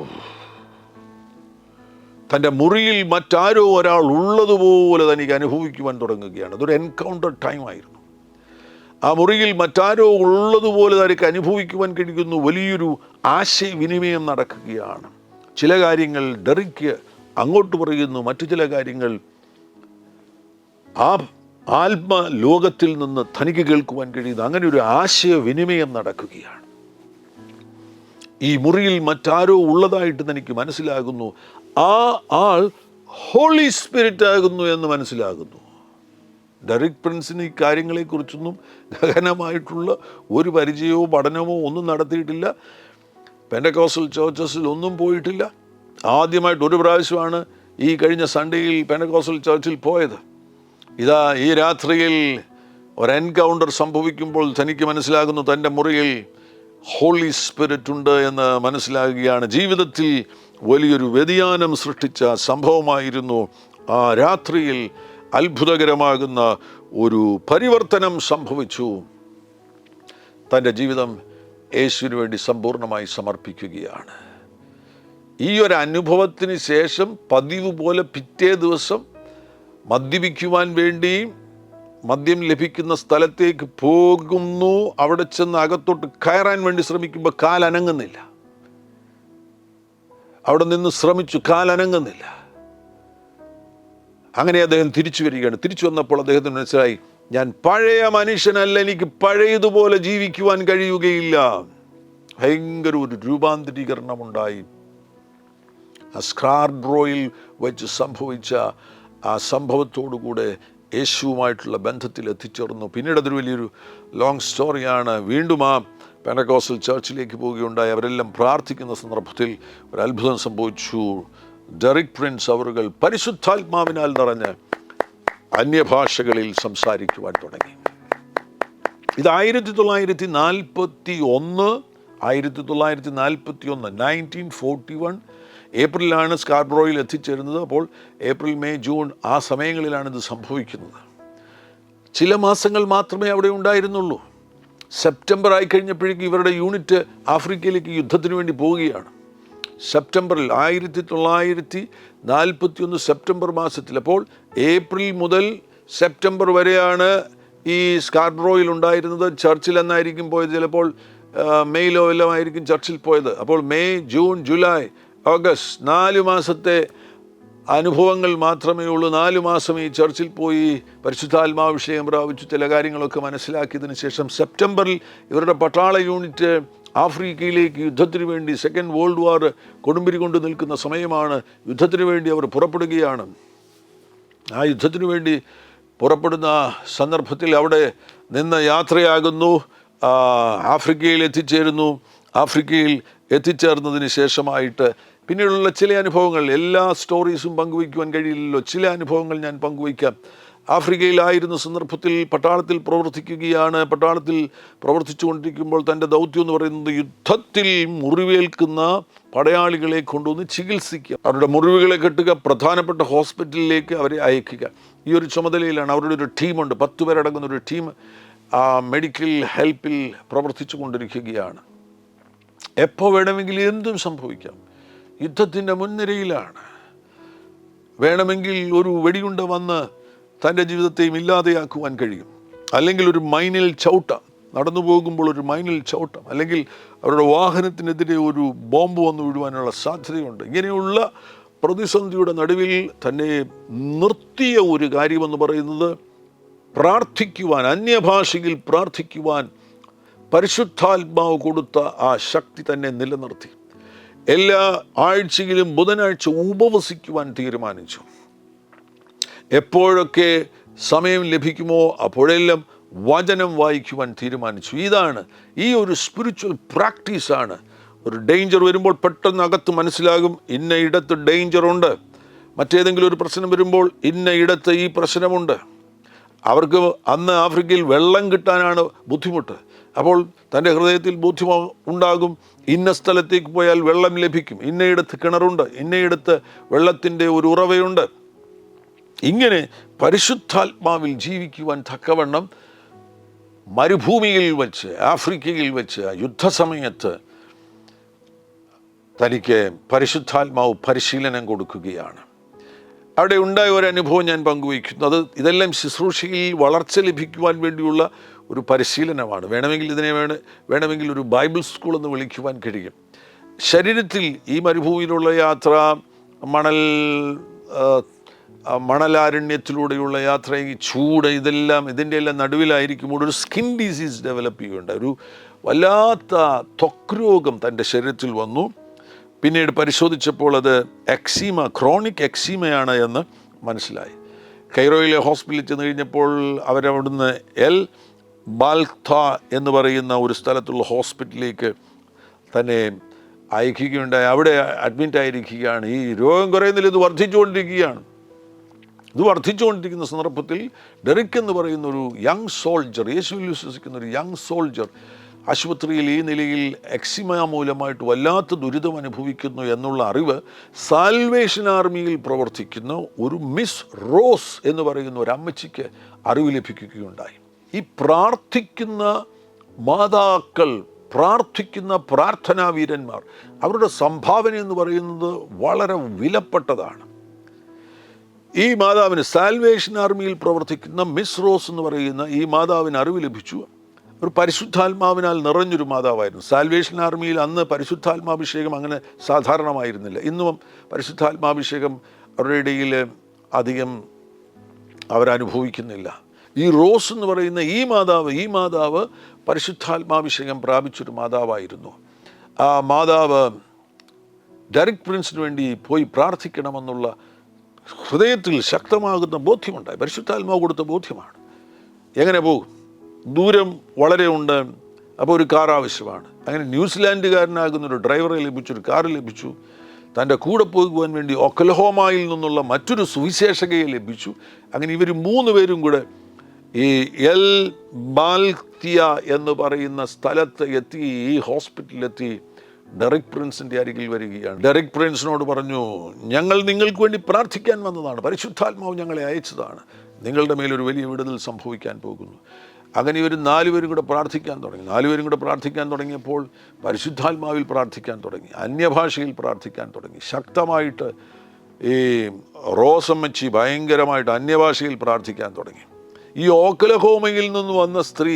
തൻ്റെ മുറിയിൽ മറ്റാരോ ഒരാൾ ഉള്ളതുപോലെ തനിക്ക് അനുഭവിക്കുവാൻ തുടങ്ങുകയാണ്. അതൊരു എൻകൗണ്ടർ ടൈം ആയിരുന്നു. ആ മുറിയിൽ മറ്റാരോ ഉള്ളതുപോലെ തനിക്ക് അനുഭവിക്കുവാൻ കഴിയുന്നു. വലിയൊരു ആശയവിനിമയം നടക്കുകയാണ്. ചില കാര്യങ്ങൾ ഡെറിക്ക് അങ്ങോട്ട് പറയുന്നു, മറ്റു ചില കാര്യങ്ങൾ ആ ആത്മലോകത്തിൽ നിന്ന് തനിക്ക് കേൾക്കുവാൻ കഴിയുന്നു. അങ്ങനെ ഒരു ആശയവിനിമയം നടക്കുകയാണ്. ഈ മുറിയിൽ മറ്റാരോ ഉള്ളതായിട്ട് തനിക്ക് മനസ്സിലാകുന്നു. ആ ആൾ ഹോളി സ്പിരിറ്റ് ആകുന്നു എന്ന് മനസ്സിലാകുന്നു. ഡെറിക് പ്രിൻസിന് ഈ കാര്യങ്ങളെക്കുറിച്ചൊന്നും ഗഹനമായിട്ടുള്ള ഒരു പരിചയമോ പഠനമോ ഒന്നും നടത്തിയിട്ടില്ല. പെന്തക്കോസ്റ്റൽ ചർച്ചസിൽ ഒന്നും പോയിട്ടില്ല. ആദ്യമായിട്ട് ഒരു പ്രാവശ്യമാണ് ഈ കഴിഞ്ഞ സൺഡേയിൽ പെന്തക്കോസ്റ്റൽ ചർച്ചിൽ പോയത്. ഇതാ ഈ രാത്രിയിൽ ഒരു എൻകൗണ്ടർ സംഭവിക്കുമ്പോൾ തനിക്ക് മനസ്സിലാകുന്നു തൻ്റെ മുറിയിൽ ഹോളി സ്പിരിറ്റ് ഉണ്ട് എന്ന് മനസ്സിലാകുകയാണ്. ജീവിതത്തിൽ വലിയൊരു വ്യതിയാനം സൃഷ്ടിച്ച സംഭവമായിരുന്നു ആ രാത്രിയിൽ. അത്ഭുതകരമാകുന്ന ഒരു പരിവർത്തനം സംഭവിച്ചു. തൻ്റെ ജീവിതം യേശുവിന് വേണ്ടി സമ്പൂർണ്ണമായി സമർപ്പിക്കുകയാണ്. ഈ ഒരു അനുഭവത്തിന് ശേഷം പതിവ് പോലെ പിറ്റേ ദിവസം മദ്യപിക്കുവാൻ വേണ്ടി മദ്യം ലഭിക്കുന്ന സ്ഥലത്തേക്ക് പോകുന്നു. അവിടെ ചെന്ന് അകത്തോട്ട് കയറാൻ വേണ്ടി ശ്രമിക്കുമ്പോൾ കാലനങ്ങുന്നില്ല. അവിടെ നിന്ന് ശ്രമിച്ചു, കാലനങ്ങുന്നില്ല. അങ്ങനെ അദ്ദേഹം തിരിച്ചു വരികയാണ്. തിരിച്ചു വന്നപ്പോൾ അദ്ദേഹത്തിന് മനസ്സിലായി, ഞാൻ പഴയ മനുഷ്യനല്ല, എനിക്ക് പഴയതുപോലെ ജീവിക്കുവാൻ കഴിയുകയില്ല. ഭയങ്കര ഒരു രൂപാന്തരീകരണമുണ്ടായി. സ്കാർബ്രോയിൽ വെച്ച് സംഭവിച്ച ആ സംഭവത്തോടുകൂടെ യേശുവുമായിട്ടുള്ള ബന്ധത്തിൽ എത്തിച്ചേർന്നു. പിന്നീട് അതൊരു വലിയൊരു ലോങ് സ്റ്റോറിയാണ്. വീണ്ടും ആ പെന്തക്കോസ്റ്റൽ ചർച്ചിലേക്ക് പോവുകയുണ്ടായി. അവരെല്ലാം പ്രാർത്ഥിക്കുന്ന സന്ദർഭത്തിൽ ഒരു അത്ഭുതം സംഭവിച്ചു. ഡെറിക് പ്രിൻസ് അവറുകൾ പരിശുദ്ധാത്മാവിനാൽ നിറഞ്ഞ് അന്യഭാഷകളിൽ സംസാരിക്കുവാൻ തുടങ്ങി. ഇത് 1941 ഏപ്രിലാണ് സ്കാർബ്രോയിൽ എത്തിച്ചേരുന്നത്. അപ്പോൾ ഏപ്രിൽ, മെയ്, ജൂൺ ആ സമയങ്ങളിലാണ് ഇത് സംഭവിക്കുന്നത്. ചില മാസങ്ങൾ മാത്രമേ അവിടെ ഉണ്ടായിരുന്നുള്ളൂ. സെപ്റ്റംബർ ആയിക്കഴിഞ്ഞപ്പോഴേക്കും ഇവരുടെ യൂണിറ്റ് ആഫ്രിക്കയിലേക്ക് യുദ്ധത്തിന് വേണ്ടി പോവുകയാണ്. സെപ്റ്റംബറിൽ 1941 സെപ്റ്റംബർ മാസത്തിൽ. അപ്പോൾ ഏപ്രിൽ മുതൽ സെപ്റ്റംബർ വരെയാണ് ഈ സ്കാർബ്രോയിൽ ഉണ്ടായിരുന്നത്. ചർച്ചിൽ എന്നായിരിക്കും പോയത്, ചിലപ്പോൾ മെയ്യിലോ എല്ലാം ആയിരിക്കും ചർച്ചിൽ പോയത്. അപ്പോൾ മെയ്, ജൂൺ, ജൂലൈ, ഓഗസ്റ്റ് 4 മാസത്തെ അനുഭവങ്ങൾ മാത്രമേ ഉള്ളൂ. 4 മാസം ഈ ചർച്ചിൽ പോയി പരിശുദ്ധാത്മാഭിഷേകം പ്രാപിച്ചു ചില കാര്യങ്ങളൊക്കെ മനസ്സിലാക്കിയതിന് ശേഷം സെപ്റ്റംബറിൽ ഇവരുടെ പട്ടാള യൂണിറ്റ് ആഫ്രിക്കയിലേക്ക് യുദ്ധത്തിന് വേണ്ടി, സെക്കൻഡ് വേൾഡ് വാർ കൊടുമ്പിരി കൊണ്ട് നിൽക്കുന്ന സമയമാണ്. യുദ്ധത്തിന് വേണ്ടി അവർ പുറപ്പെടുകയാണ്. ആ യുദ്ധത്തിന് വേണ്ടി പുറപ്പെടുന്ന സന്ദർഭത്തിൽ അവിടെ നിന്ന് യാത്രയാകുന്നു, ആഫ്രിക്കയിൽ എത്തിച്ചേരുന്നു. ആഫ്രിക്കയിൽ എത്തിച്ചേർന്നതിന് ശേഷമായിട്ട് പിന്നീടുള്ള ചില അനുഭവങ്ങൾ, എല്ലാ സ്റ്റോറീസും പങ്കുവയ്ക്കുവാൻ കഴിയില്ലല്ലോ, ചില അനുഭവങ്ങൾ ഞാൻ പങ്കുവയ്ക്കാം. ആഫ്രിക്കയിലായിരുന്ന സന്ദർഭത്തിൽ പട്ടാളത്തിൽ പ്രവർത്തിക്കുകയാണ്. പട്ടാളത്തിൽ പ്രവർത്തിച്ചു കൊണ്ടിരിക്കുമ്പോൾ തൻ്റെ ദൗത്യം എന്ന് പറയുന്നത് യുദ്ധത്തിൽ മുറിവേൽക്കുന്ന പടയാളികളെ കൊണ്ടുവന്ന് ചികിത്സിക്കുക, അവരുടെ മുറിവുകളെ കെട്ടുക, പ്രധാനപ്പെട്ട ഹോസ്പിറ്റലിലേക്ക് അവരെ അയക്കുക. ഈ ഒരു ചുമതലയിലാണ്. അവരുടെ ഒരു ടീമുണ്ട്, 10 പേരടങ്ങുന്ന ഒരു ടീം മെഡിക്കൽ ഹെൽപ്പിൽ പ്രവർത്തിച്ചു കൊണ്ടിരിക്കുകയാണ്. എപ്പോൾ വേണമെങ്കിൽ എന്തും സംഭവിക്കാം. യുദ്ധത്തിൻ്റെ മുൻനിരയിലാണ്. വേണമെങ്കിൽ ഒരു വെടിയുണ്ട വന്ന് തൻ്റെ ജീവിതത്തെയും ഇല്ലാതെയാക്കുവാൻ കഴിയും. അല്ലെങ്കിൽ ഒരു മൈനിൽ ചവിട്ടാം, നടന്നു പോകുമ്പോൾ ഒരു മൈനിൽ ചവിട്ടാം. അല്ലെങ്കിൽ അവരുടെ വാഹനത്തിനെതിരെ ഒരു ബോംബ് വന്നു വീഴുവാനുള്ള സാധ്യതയുണ്ട്. ഇങ്ങനെയുള്ള പ്രതിസന്ധിയുടെ നടുവിൽ തന്നെ നിർത്തിയ ഒരു കാര്യമെന്ന് പറയുന്നത് പ്രാർത്ഥിക്കുവാൻ, അന്യഭാഷയിൽ പ്രാർത്ഥിക്കുവാൻ പരിശുദ്ധാത്മാവ് കൊടുത്ത ആ ശക്തി തന്നെ നിലനിർത്തി. എല്ലാ ആഴ്ചയിലും ബുധനാഴ്ച ഉപവസിക്കുവാൻ തീരുമാനിച്ചു. എപ്പോഴൊക്കെ സമയം ലഭിക്കുമോ അപ്പോഴെല്ലാം വചനം വായിക്കുവാൻ തീരുമാനിച്ചു. ഇതാണ് ഈ ഒരു സ്പിരിച്വൽ പ്രാക്ടീസാണ്. ഒരു ഡേഞ്ചർ വരുമ്പോൾ പെട്ടെന്ന് അകത്ത് മനസ്സിലാകും, ഇന്ന ഇടത്ത് ഡേഞ്ചറുണ്ട്. മറ്റേതെങ്കിലും ഒരു പ്രശ്നം വരുമ്പോൾ ഇന്ന ഇടത്ത് ഈ പ്രശ്നമുണ്ട്. അവർക്ക് അന്ന് ആഫ്രിക്കയിൽ വെള്ളം കിട്ടാനാണ് ബുദ്ധിമുട്ട്. അപ്പോൾ തൻ്റെ ഹൃദയത്തിൽ ബോധ്യം ഉണ്ടാകും, ഇന്ന സ്ഥലത്തേക്ക് പോയാൽ വെള്ളം ലഭിക്കും, ഇന്നയിടത്ത് കിണറുണ്ട്, ഇന്നയിടത്ത് വെള്ളത്തിൻ്റെ ഒരു ഉറവയുണ്ട്. ഇങ്ങനെ പരിശുദ്ധാത്മാവിൽ ജീവിക്കുവാൻ തക്കവണ്ണം മരുഭൂമിയിൽ വെച്ച്, ആഫ്രിക്കയിൽ വെച്ച് യുദ്ധസമയത്ത് തനിക്ക് പരിശുദ്ധാത്മാവ് പരിശീലനം കൊടുക്കുകയാണ്. അവിടെ ഉണ്ടായ ഒരു അനുഭവം ഞാൻ പങ്കുവയ്ക്കുന്നു. ഇതെല്ലാം ശുശ്രൂഷയിൽ വളർച്ച ലഭിക്കുവാൻ വേണ്ടിയുള്ള ഒരു പരിശീലനമാണ്. വേണമെങ്കിൽ ഒരു ബൈബിൾ സ്കൂൾ എന്ന് വിളിക്കുവാൻ കഴിയും. ശരീരത്തിൽ ഈ മരുഭൂമിയിലുള്ള യാത്ര, മണലാരണ്യത്തിലൂടെയുള്ള യാത്ര, ഈ ചൂട്, ഇതിൻ്റെ എല്ലാം നടുവിലായിരിക്കുമ്പോൾ ഒരു സ്കിൻ ഡിസീസ് ഡെവലപ്പ് ചെയ്യുകയുണ്ട്. ഒരു വല്ലാത്ത ത്വക്ക് രോഗം തൻ്റെ ശരീരത്തിൽ വന്നു. പിന്നീട് പരിശോധിച്ചപ്പോൾ അത് ക്രോണിക് എക്സീമയാണ് എന്ന് മനസ്സിലായി. കൈറോയിലെ ഹോസ്പിറ്റലിൽ ചെന്ന് കഴിഞ്ഞപ്പോൾ അവരവിടുന്ന് എൽ ബാൽത്ത എന്ന് പറയുന്ന ഒരു സ്ഥലത്തുള്ള ഹോസ്പിറ്റലിലേക്ക് തന്നെ അയക്കുകയുണ്ടായി. അവിടെ അഡ്മിറ്റ് ആയിരിക്കുകയാണ്. ഈ രോഗം കുറയുന്നില്ല, ഇത് വർദ്ധിച്ചുകൊണ്ടിരിക്കുന്ന സന്ദർഭത്തിൽ ഡെറിക് എന്ന് പറയുന്ന ഒരു യങ് സോൾജർ, യേശുവിൽ വിശ്വസിക്കുന്ന ഒരു യങ് സോൾജർ ആശുപത്രിയിൽ ഈ നിലയിൽ എക്സിമ മൂലമായിട്ട് വല്ലാത്ത ദുരിതം അനുഭവിക്കുന്നു എന്നുള്ള അറിവ് സാൽവേഷൻ ആർമിയിൽ പ്രവർത്തിക്കുന്ന ഒരു മിസ് റോസ് എന്ന് പറയുന്ന ഒരു അമ്മച്ചിക്ക് അറിവ് ലഭിക്കുകയുണ്ടായി. ഈ പ്രാർത്ഥിക്കുന്ന മാതാക്കൾ, പ്രാർത്ഥിക്കുന്ന പ്രാർത്ഥനാ വീരന്മാർ, അവരുടെ സംഭാവന എന്ന് പറയുന്നത് വളരെ വിലപ്പെട്ടതാണ്. ഈ മാതാവിന്, സാൽവേഷൻ ആർമിയിൽ പ്രവർത്തിക്കുന്ന മിസ് റോസ് എന്ന് പറയുന്ന ഈ മാതാവിന് അറിവ് ലഭിച്ചു. ഒരു പരിശുദ്ധാത്മാവിനാൽ നിറഞ്ഞൊരു മാതാവായിരുന്നു. സാൽവേഷൻ ആർമിയിൽ അന്ന് പരിശുദ്ധാത്മാഭിഷേകം അങ്ങനെ സാധാരണമായിരുന്നില്ല. ഇന്നും പരിശുദ്ധാത്മാഭിഷേകം അവരുടെ ഇടയിൽ അധികം അവരനുഭവിക്കുന്നില്ല. ഈ റോസ് എന്ന് പറയുന്ന ഈ മാതാവ് പരിശുദ്ധാത്മാഭിഷേകം പ്രാപിച്ചൊരു മാതാവായിരുന്നു. ആ മാതാവ് ഡെറിക് പ്രിൻസിന് വേണ്ടി പോയി പ്രാർത്ഥിക്കണമെന്നുള്ള ഹൃദയത്തിൽ ശക്തമാകുന്ന ബോധ്യമുണ്ടായി. പരിശുദ്ധാത്മാവ് കൊടുത്ത ബോധ്യമാണ്. എങ്ങനെ പോകും? ദൂരം വളരെ ഉണ്ട്. അപ്പോൾ ഒരു കാർ ആവശ്യമാണ്. അങ്ങനെ ന്യൂസിലാൻഡുകാരനാകുന്ന ഒരു ഡ്രൈവറെ ലഭിച്ചു, ഒരു കാറ് ലഭിച്ചു. തൻ്റെ കൂടെ പോകുവാൻ വേണ്ടി ഒക്ലഹോമയിൽ നിന്നുള്ള മറ്റൊരു സുവിശേഷകയെ ലഭിച്ചു. അങ്ങനെ ഇവർ 3 പേരും കൂടെ ഈ എൽ ബാൽത്തിയ എന്ന് പറയുന്ന സ്ഥലത്ത് എത്തി, ഈ ഹോസ്പിറ്റലിലെത്തി ഡെറിക് പ്രിൻസിൻ്റെ അരികിൽ വരികയാണ്. ഡെറിക് പ്രിൻസിനോട് പറഞ്ഞു, ഞങ്ങൾ നിങ്ങൾക്ക് വേണ്ടി പ്രാർത്ഥിക്കാൻ വന്നതാണ്, പരിശുദ്ധാത്മാവ് ഞങ്ങളെ അയച്ചതാണ്, നിങ്ങളുടെ മേലൊരു വലിയ വിടുതൽ സംഭവിക്കാൻ പോകുന്നു. അങ്ങനെ ഇവർ 4 പേരും കൂടെ പ്രാർത്ഥിക്കാൻ തുടങ്ങി. 4 പേരും കൂടെ പ്രാർത്ഥിക്കാൻ തുടങ്ങിയപ്പോൾ പരിശുദ്ധാത്മാവിൽ പ്രാർത്ഥിക്കാൻ തുടങ്ങി, അന്യഭാഷയിൽ പ്രാർത്ഥിക്കാൻ തുടങ്ങി. ശക്തമായിട്ട് ഈ റോസമ്മച്ചി ഭയങ്കരമായിട്ട് അന്യഭാഷയിൽ പ്രാർത്ഥിക്കാൻ തുടങ്ങി. ഈ ഓക്ലഹോമയിൽ നിന്ന് വന്ന സ്ത്രീ,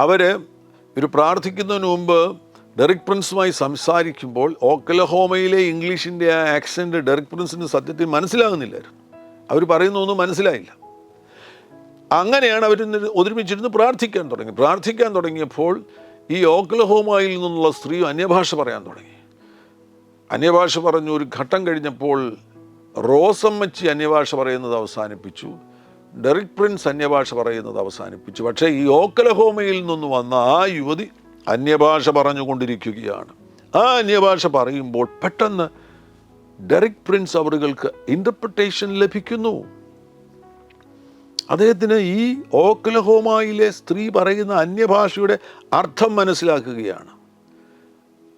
ഇവർ പ്രാർത്ഥിക്കുന്നതിന് മുമ്പ് ഡെറിക് പ്രിൻസുമായി സംസാരിക്കുമ്പോൾ ഓക്ലഹോമയിലെ ഇംഗ്ലീഷിൻ്റെ ആ ആക്സെൻറ്റ് ഡെറിക് പ്രിൻസിന് സത്യത്തിൽ മനസ്സിലാകുന്നില്ലായിരുന്നു. അവർ പറയുന്നൊന്നും മനസ്സിലായില്ല. അങ്ങനെയാണ് അവർ ഒരുമിച്ചിരുന്ന് പ്രാർത്ഥിക്കാൻ തുടങ്ങിയപ്പോൾ ഈ ഓക്ലഹോമയിൽ നിന്നുള്ള സ്ത്രീ അന്യഭാഷ പറയാൻ തുടങ്ങി. അന്യഭാഷ പറഞ്ഞു. ഒരു ഘട്ടം കഴിഞ്ഞപ്പോൾ റോസമ്മച്ചി അന്യഭാഷ പറയുന്നത് അവസാനിപ്പിച്ചു, ഡെറിക് പ്രിൻസ് അന്യഭാഷ പറയുന്നത് അവസാനിപ്പിച്ചു. പക്ഷേ ഈ ഓക്ലഹോമയിൽ നിന്ന് വന്ന ആ യുവതി അന്യഭാഷ പറഞ്ഞുകൊണ്ടിരിക്കുകയാണ്. ആ അന്യഭാഷ പറയുമ്പോൾ പെട്ടെന്ന് ഡെറിക് പ്രിൻസ് അവർക്ക് ഇൻ്റർപ്രിട്ടേഷൻ ലഭിക്കുന്നു. അദ്ദേഹത്തിന് ഈ ഓക്ലഹോമയിലെ സ്ത്രീ പറയുന്ന അന്യഭാഷയുടെ അർത്ഥം മനസ്സിലാക്കുകയാണ്.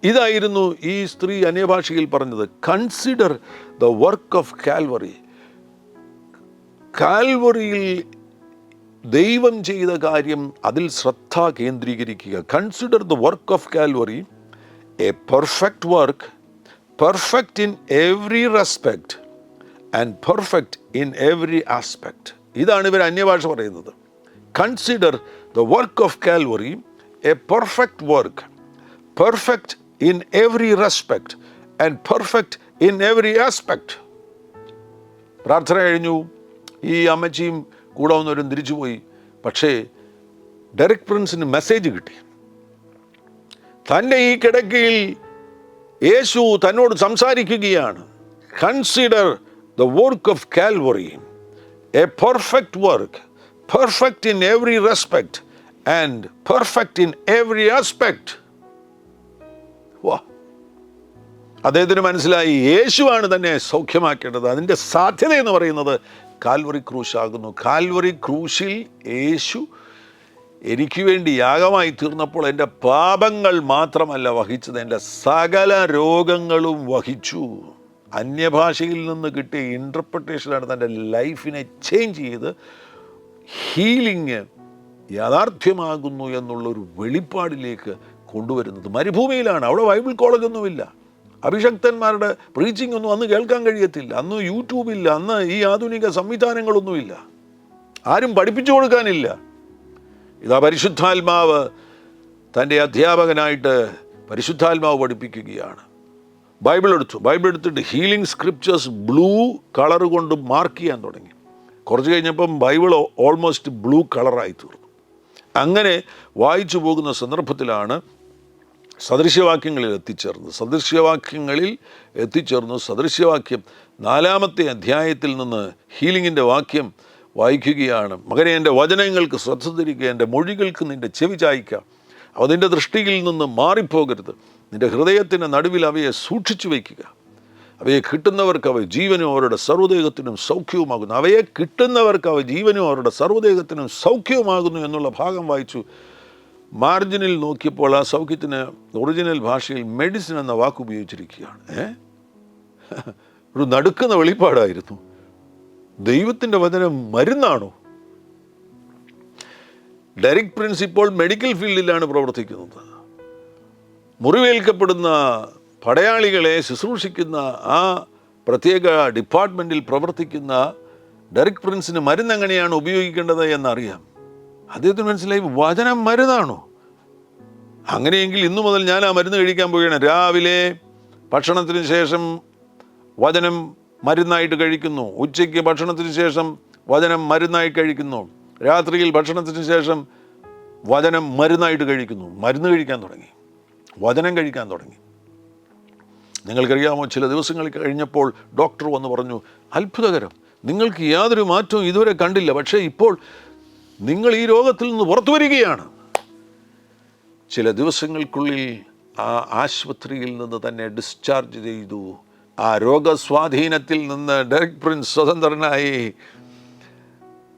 ഇതായിരുന്നു ഈ സ്ത്രീ അന്യഭാഷയിൽ പറഞ്ഞത്. Consider the work of Calvary. കാൽവറിയിൽ ദൈവം ചെയ്ത കാര്യം, അതിൽ ശ്രദ്ധ കേന്ദ്രീകരിക്കുക. Consider the work of Calvary a perfect work, perfect in every respect and perfect in every aspect. ഇതാണ് ഇവർ അന്യഭാഷ പറയുന്നത്. Consider the work of Calvary a perfect work, perfect in every respect and perfect in every aspect. പ്രാർത്ഥന കഴിഞ്ഞു. ഈ അമ്മച്ചിയും കൂടെ വന്നവരും തിരിച്ചുപോയി. പക്ഷേ ഡെറിക് പ്രിൻസിന് മെസ്സേജ് കിട്ടി. തൻ്റെ ഈ കിടക്കയിൽ യേശു തന്നോട് സംസാരിക്കുകയാണ്. Consider the work of Calvary a perfect work, perfect in every respect and perfect in every aspect. വാ, അദ്ദേഹത്തിന് മനസ്സിലായി യേശുവാണ് തന്നെ സൗഖ്യമാക്കേണ്ടത്. അതിൻ്റെ സാധ്യത എന്ന് പറയുന്നത് കാൽവറി ക്രൂശാകുന്നു. കാൽവറി ക്രൂശിൽ യേശു എനിക്ക് വേണ്ടി യാഗമായി തീർന്നപ്പോൾ എൻ്റെ പാപങ്ങൾ മാത്രമല്ല വഹിച്ചത്, എൻ്റെ സകല രോഗങ്ങളും വഹിച്ചു. അന്യഭാഷയിൽ നിന്ന് കിട്ടിയ ഇൻ്റർപ്രിട്ടേഷനാണ് തൻ്റെ ലൈഫിനെ ചേഞ്ച് ചെയ്ത് ഹീലിംഗ് യാഥാർത്ഥ്യമാകുന്നു എന്നുള്ളൊരു വെളിപ്പാടിലേക്ക് കൊണ്ടുവരുന്നത്. മരുഭൂമിയിലാണ്, അവിടെ ബൈബിൾ കോളേജൊന്നുമില്ല, അഭിഷക്തന്മാരുടെ പ്രീച്ചിങ് ഒന്നും അന്ന് കേൾക്കാൻ കഴിയത്തില്ല, അന്ന് യൂട്യൂബില്ല, അന്ന് ഈ ആധുനിക സംവിധാനങ്ങളൊന്നുമില്ല, ആരും പഠിപ്പിച്ചു കൊടുക്കാനില്ല. ഇതാ പരിശുദ്ധാത്മാവ് തൻ്റെ അധ്യാപകനായിട്ട് പരിശുദ്ധാത്മാവ് പഠിപ്പിക്കുകയാണ്. ബൈബിൾ എടുത്തിട്ട് ഹീലിംഗ് സ്ക്രിപ്ചേഴ്സ് ബ്ലൂ കളർ കൊണ്ട് മാർക്ക് ചെയ്യാൻ തുടങ്ങി. കുറച്ച് കഴിഞ്ഞപ്പം ബൈബിൾ ഓൾമോസ്റ്റ് ബ്ലൂ കളറായി തീർന്നു. അങ്ങനെ വായിച്ചു പോകുന്ന സന്ദർഭത്തിലാണ് സദൃശ്യവാക്യങ്ങളിൽ എത്തിച്ചേർന്നു. സദൃശ്യവാക്യം 4-ാമത്തെ അധ്യായത്തിൽ നിന്ന് ഹീലിങ്ങിൻ്റെ വാക്യം വായിക്കുകയാണ്. മകനെ, എൻ്റെ വചനങ്ങൾക്ക് ശ്രദ്ധ തിരിക്കുക, എൻ്റെ മൊഴികൾക്ക് നിൻ്റെ ചെവി ചായ്ക്കുക. അവ നിൻ്റെ ദൃഷ്ടിയിൽ നിന്ന് മാറിപ്പോകരുത്. നിൻ്റെ ഹൃദയത്തിൻ്റെ നടുവിൽ അവയെ സൂക്ഷിച്ചു വയ്ക്കുക. അവയെ കിട്ടുന്നവർക്ക് അവ ജീവനും അവരുടെ സർവ്വദേഹത്തിനും സൗഖ്യവുമാകുന്നു. അവയെ കിട്ടുന്നവർക്ക് അവ ജീവനും അവരുടെ സർവ്വദേഹത്തിനും സൗഖ്യവുമാകുന്നു എന്നുള്ള ഭാഗം വായിച്ചു. മാർജിനിൽ നോക്കിയപ്പോൾ ആ സൗഖ്യത്തിന് ഒറിജിനൽ ഭാഷയിൽ മെഡിസിൻ എന്ന വാക്ക് ഉപയോഗിച്ചിരിക്കുകയാണ്. ഒരു നടുക്കുന്ന വെളിപ്പാടായിരുന്നു. ദൈവത്തിൻ്റെ വചനം മരുന്നാണോ? ഡെറിക് പ്രിൻസ് ഇപ്പോൾ മെഡിക്കൽ ഫീൽഡിലാണ് പ്രവർത്തിക്കുന്നത്. മുറിവേൽക്കപ്പെടുന്ന പടയാളികളെ ശുശ്രൂഷിക്കുന്ന ആ പ്രത്യേക ഡിപ്പാർട്ട്മെൻറ്റിൽ പ്രവർത്തിക്കുന്ന ഡെറിക് പ്രിൻസിന് മരുന്ന് എങ്ങനെയാണ് ഉപയോഗിക്കേണ്ടത് എന്നറിയാം. അദ്ദേഹത്തിന് മനസ്സിലായി, വചനം മരുന്നാണോ? അങ്ങനെയെങ്കിൽ ഇന്നു മുതൽ ഞാൻ ആ മരുന്ന് കഴിക്കാൻ പോവുകയാണ്. രാവിലെ ഭക്ഷണത്തിന് ശേഷം വചനം മരുന്നായിട്ട് കഴിക്കുന്നു, ഉച്ചയ്ക്ക് ഭക്ഷണത്തിന് ശേഷം വചനം മരുന്നായി കഴിക്കുന്നു, രാത്രിയിൽ ഭക്ഷണത്തിന് ശേഷം വചനം മരുന്നായിട്ട് കഴിക്കുന്നു. മരുന്ന് കഴിക്കാൻ തുടങ്ങി, വചനം കഴിക്കാൻ തുടങ്ങി. നിങ്ങൾക്കറിയാമോ, ചില ദിവസങ്ങൾ കഴിഞ്ഞപ്പോൾ ഡോക്ടർ വന്ന് പറഞ്ഞു, അത്ഭുതകരം, നിങ്ങൾക്ക് യാതൊരു മാറ്റവും ഇതുവരെ കണ്ടില്ല, പക്ഷേ ഇപ്പോൾ നിങ്ങൾ ഈ രോഗത്തിൽ നിന്ന് പുറത്തു വരികയാണ്. ചില ദിവസങ്ങൾക്കുള്ളിൽ ആ ആശുപത്രിയിൽ നിന്ന് തന്നെ ഡിസ്ചാർജ് ചെയ്തു. ആ രോഗസ്വാധീനത്തിൽ നിന്ന് ഡെറിക് പ്രിൻസ് സ്വതന്ത്രനായി.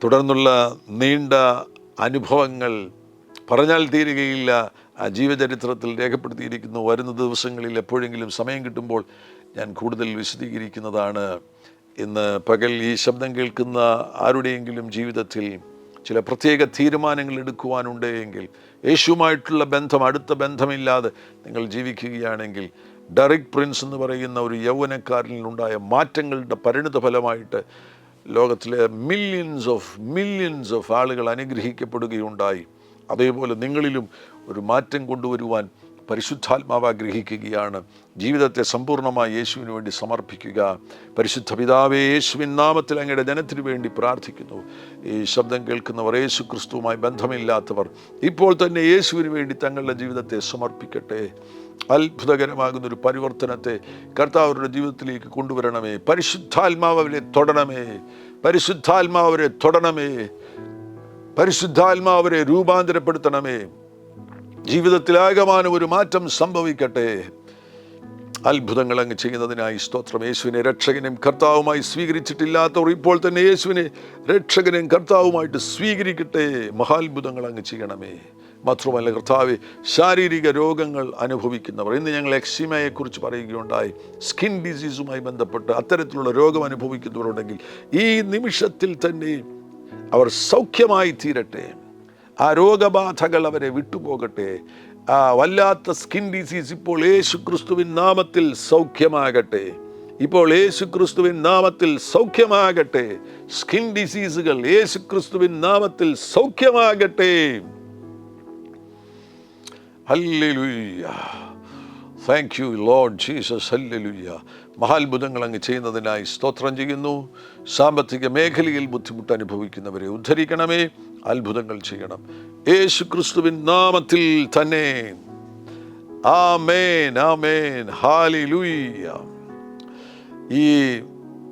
തുടർന്നുള്ള നീണ്ട അനുഭവങ്ങൾ പറഞ്ഞാൽ തീരുകയില്ല. ആ ജീവചരിത്രത്തിൽ രേഖപ്പെടുത്തിയിരിക്കുന്നു. വരുന്ന ദിവസങ്ങളിൽ എപ്പോഴെങ്കിലും സമയം കിട്ടുമ്പോൾ ഞാൻ കൂടുതൽ വിശദീകരിക്കുന്നതാണ്. ഇന്ന് പകൽ ഈ ശബ്ദം കേൾക്കുന്ന ആരുടെയെങ്കിലും ജീവിതത്തിൽ ചില പ്രത്യേക തീരുമാനങ്ങൾ എടുക്കുവാനുണ്ട് എങ്കിൽ, യേശുവുമായിട്ടുള്ള ബന്ധം, അടുത്ത ബന്ധമില്ലാതെ നിങ്ങൾ ജീവിക്കുകയാണെങ്കിൽ, ഡെറിക് പ്രിൻസ് എന്ന് പറയുന്ന ഒരു യൗവനക്കാരനിലുണ്ടായ മാറ്റങ്ങളുടെ പരിണിത ഫലമായിട്ട് ലോകത്തിലെ മില്യൺസ് ഓഫ് ആളുകൾ അനുഗ്രഹിക്കപ്പെടുകയുണ്ടായി. അതേപോലെ നിങ്ങളിലും ഒരു മാറ്റം കൊണ്ടുവരുവാൻ പരിശുദ്ധാത്മാവ് ആഗ്രഹിക്കുകയാണ്. ജീവിതത്തെ സമ്പൂർണ്ണമായി യേശുവിന് വേണ്ടി സമർപ്പിക്കുക. പരിശുദ്ധ പിതാവേ, യേശുവിൻ നാമത്തിൽ അങ്ങയുടെ ജനത്തിനു വേണ്ടി പ്രാർത്ഥിക്കുന്നു. ഈ ശബ്ദം കേൾക്കുന്നവർ, യേശു ക്രിസ്തുവുമായി ബന്ധമില്ലാത്തവർ ഇപ്പോൾ തന്നെ യേശുവിന് വേണ്ടി തങ്ങളുടെ ജീവിതത്തെ സമർപ്പിക്കട്ടെ. അത്ഭുതകരമാകുന്നൊരു പരിവർത്തനത്തെ കർത്താവരുടെ ജീവിതത്തിലേക്ക് കൊണ്ടുവരണമേ. പരിശുദ്ധാത്മാവരെ തൊടണമേ, പരിശുദ്ധാത്മാവരെ തൊടണമേ, പരിശുദ്ധാത്മാവരെ രൂപാന്തരപ്പെടുത്തണമേ. ജീവിതത്തിലാകമാനം ഒരു മാറ്റം സംഭവിക്കട്ടെ. അത്ഭുതങ്ങൾ അങ്ങ് ചെയ്യുന്നതിനായി സ്തോത്രം. യേശുവിനെ രക്ഷകനും കർത്താവുമായി സ്വീകരിച്ചിട്ടില്ലാത്തവർ ഇപ്പോൾ തന്നെ യേശുവിനെ രക്ഷകനും കർത്താവുമായിട്ട് സ്വീകരിക്കട്ടെ. മഹാത്ഭുതങ്ങൾ അങ്ങ് ചെയ്യണമേ. മാത്രമല്ല കർത്താവെ, ശാരീരിക രോഗങ്ങൾ അനുഭവിക്കുന്നവർ, ഇന്ന് ഞങ്ങൾ എക്സിമയെക്കുറിച്ച് പറയുകയുണ്ടായി. സ്കിൻ ഡിസീസുമായി ബന്ധപ്പെട്ട് അത്തരത്തിലുള്ള രോഗം അനുഭവിക്കുന്നവരുണ്ടെങ്കിൽ ഈ നിമിഷത്തിൽ തന്നെ അവർ സൗഖ്യമായി തീരട്ടെ. ആ രോഗബാധകൾ അവരെ വിട്ടുപോകട്ടെ. ആ വല്ലാത്ത സ്കിൻ ഡിസീസ് ഇപ്പോൾ യേശു ക്രിസ്തുവിൻ നാമത്തിൽ സൗഖ്യമാകട്ടെ. ഇപ്പോൾ യേശു ക്രിസ്തുവിൻ നാമത്തിൽ സൗഖ്യമാകട്ടെ. സ്കിൻ ഡിസീസുകൾ യേശു ക്രിസ്തുവിൻ നാമത്തിൽ സൗഖ്യമാകട്ടെ. ഹല്ലേലൂയ. Thank you Lord Jesus. ഹല്ലേലൂയ. മഹാത്ഭുതങ്ങൾ അങ്ങ് ചെയ്യുന്നതിനായി സ്തോത്രം ചെയ്യുന്നു. സാമ്പത്തിക മേഖലയിൽ ബുദ്ധിമുട്ട് അനുഭവിക്കുന്നവരെ ഉദ്ധരിക്കണമേ. അത്ഭുതങ്ങൾ ചെയ്യണം യേശു ക്രിസ്തുവിൻ നാമത്തിൽ തന്നെ. ആമേൻ, ആമേൻ, ഹല്ലേലൂയ. ഈ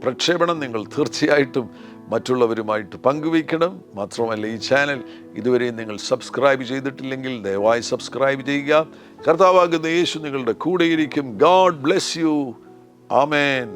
പ്രക്ഷേപണം നിങ്ങൾ തീർച്ചയായിട്ടും മറ്റുള്ളവരുമായിട്ട് പങ്കുവയ്ക്കണം. മാത്രമല്ല, ഈ ചാനൽ ഇതുവരെ നിങ്ങൾ സബ്സ്ക്രൈബ് ചെയ്തിട്ടില്ലെങ്കിൽ ദയവായി സബ്സ്ക്രൈബ് ചെയ്യുക. കർത്താവാകുന്ന യേശു നിങ്ങളുടെ കൂടെയിരിക്കും. God bless you. ആമേൻ.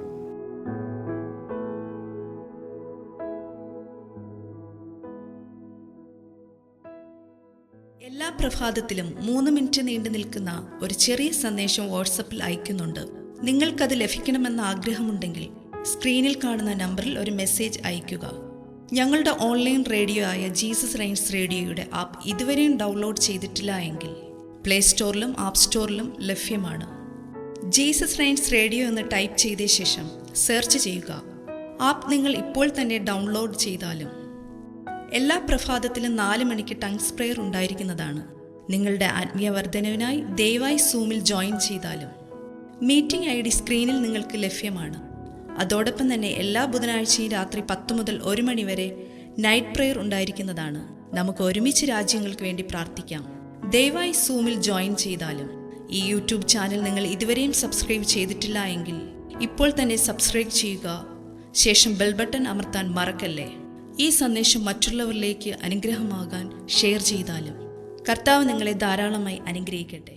എല്ലാ പ്രഭാതത്തിലും 3 മിനിറ്റ് നീണ്ടു നിൽക്കുന്ന ഒരു ചെറിയ സന്ദേശം വാട്സപ്പിൽ അയക്കുന്നുണ്ട്. നിങ്ങൾക്കത് ലഭിക്കണമെന്ന ആഗ്രഹമുണ്ടെങ്കിൽ സ്ക്രീനിൽ കാണുന്ന നമ്പറിൽ ഒരു മെസ്സേജ് അയയ്ക്കുക. ഞങ്ങളുടെ ഓൺലൈൻ റേഡിയോ ആയ ജീസസ് റെയിൻസ് റേഡിയോയുടെ ആപ്പ് ഇതുവരെയും ഡൗൺലോഡ് ചെയ്തിട്ടില്ല എങ്കിൽ പ്ലേ സ്റ്റോറിലും ആപ്പ് സ്റ്റോറിലും ലഭ്യമാണ്. ജീസസ് റെയിൻസ് റേഡിയോ എന്ന് ടൈപ്പ് ചെയ്ത ശേഷം സെർച്ച് ചെയ്യുക. ആപ്പ് നിങ്ങൾ ഇപ്പോൾ തന്നെ ഡൗൺലോഡ് ചെയ്താലും. എല്ലാ പ്രഭാതത്തിലും 4 മണിക്ക് ടങ്സ് പ്രെയർ ഉണ്ടായിരിക്കുന്നതാണ്. നിങ്ങളുടെ ആത്മീയ വർധനവിനായി ദയവായി സൂമിൽ ജോയിൻ ചെയ്താലും. മീറ്റിംഗ് ID സ്ക്രീനിൽ നിങ്ങൾക്ക് ലഭ്യമാണ്. അതോടൊപ്പം തന്നെ എല്ലാ ബുധനാഴ്ചയും രാത്രി 10 മുതൽ 1 മണി വരെ നൈറ്റ് പ്രെയർ ഉണ്ടായിരിക്കുന്നതാണ്. നമുക്ക് ഒരുമിച്ച് രാജ്യങ്ങൾക്ക് വേണ്ടി പ്രാർത്ഥിക്കാം. ദയവായി സൂമിൽ ജോയിൻ ചെയ്താലും. ഈ യൂട്യൂബ് ചാനൽ നിങ്ങൾ ഇതുവരെയും സബ്സ്ക്രൈബ് ചെയ്തിട്ടില്ല എങ്കിൽ ഇപ്പോൾ തന്നെ സബ്സ്ക്രൈബ് ചെയ്യുക. ശേഷം ബെൽ ബട്ടൺ അമർത്താൻ മറക്കല്ലേ. ഈ സന്ദേശം മറ്റുള്ളവരിലേക്ക് അനുഗ്രഹമാകാൻ ഷെയർ ചെയ്താലും. കർത്താവ് നിങ്ങളെ ധാരാളമായി അനുഗ്രഹിക്കട്ടെ.